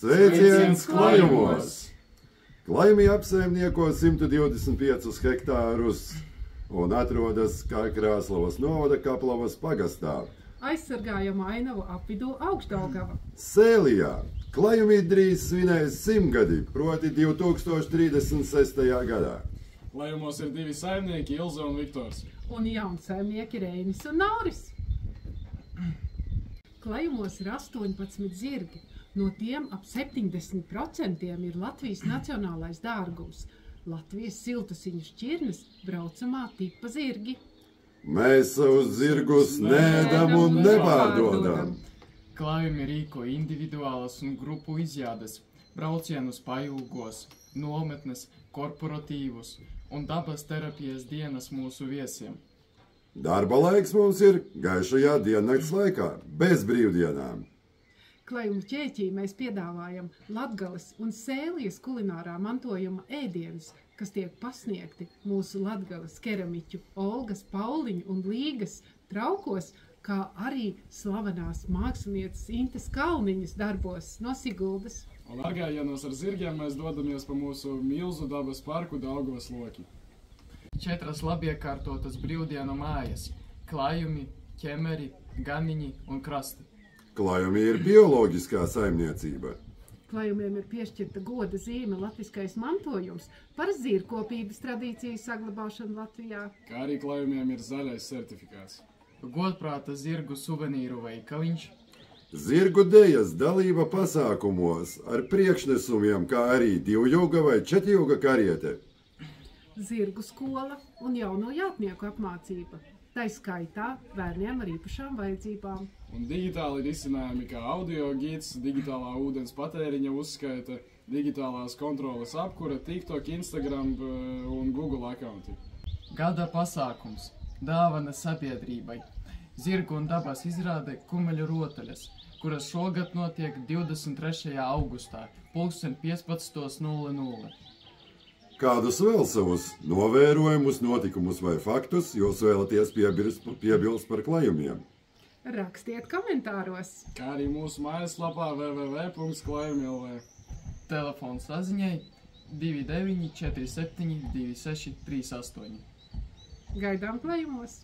Sveiciens klājumos! Klājumi apsaimnieko 125 hektārus un atrodas Krāslavas novada Kaplavas pagastā. Aizsargājama ainavu apvidū Augšdaugava. Sēlijā klājumi drīz svinēs 100 gadi, proti 2036. gadā. Klājumos ir divi saimnieki, Ilze un Viktors. Un jaunsaimnieki Reinis un Nauris. Klājumos ir 18 zirgi. No tiem ap 70% ir Latvijas nacionālais dārgums. Latvijas siltusiņu šķirnes braucamā tipa zirgi. Mēs savus zirgus neēdam un nepārdodam. Klājumi rīko individuālas un grupu izjādes, braucienus pajūgos, nometnes, korporatīvus un dabas terapijas dienas mūsu viesiem. Darba laiks mums ir gaišajā diennakts laikā, bez brīvdienām. Klājumu ķēķī mēs piedāvājam Latgales un Sēlijas kulinārā mantojuma ēdienus, kas tiek pasniegti mūsu Latgales keramiķu Olgas, Pauliņu un Līgas traukos, kā arī slavenās mākslinieces Intes Kalniņas darbos no Siguldas. Un argājienos ar zirgiem mēs dodamies pa mūsu milzu dabas parku Daugavas loki. 4 labiekārtotas brīvdienu mājas – klājumi, ķemeri, ganiņi un krasti. Klājumi ir bioloģiskā saimniecība. Klājumiem ir piešķirta goda zīme latviskais mantojums par zirgkopības tradīciju saglabāšanu Latvijā. Kā arī klājumiem ir zaļais certifikāts. Godprāta zirgu suvenīru veikaliņš. Zirgu dejas dalība pasākumos ar priekšnesumiem, kā arī 2-jūga vai 4-jūga kariete. Zirgu skola un jauno jātnieku apmācība. Tā skaitā bērniem ar īpašām vajadzībām. Un digitāli risinājumi kā audio gids, digitālā ūdens patēriņa uzskaita, digitālās kontroles apkura, TikTok, Instagram un Google accounti. Gada pasākums – dāvana sabiedrībai. Zirgu un dabas izrāde Kumeļu rotaļas, kuras šogad notiek 23. augustā, 15:00. Kādus vēl savus novērojumus, notikumus vai faktus jūs vēlaties piebilst par klājumiem? Rakstiet komentāros! Kā arī mūsu mājaslapā www.klājumi.lv. Telefons saziņai 29 47 26 38. Gaidām klājumos!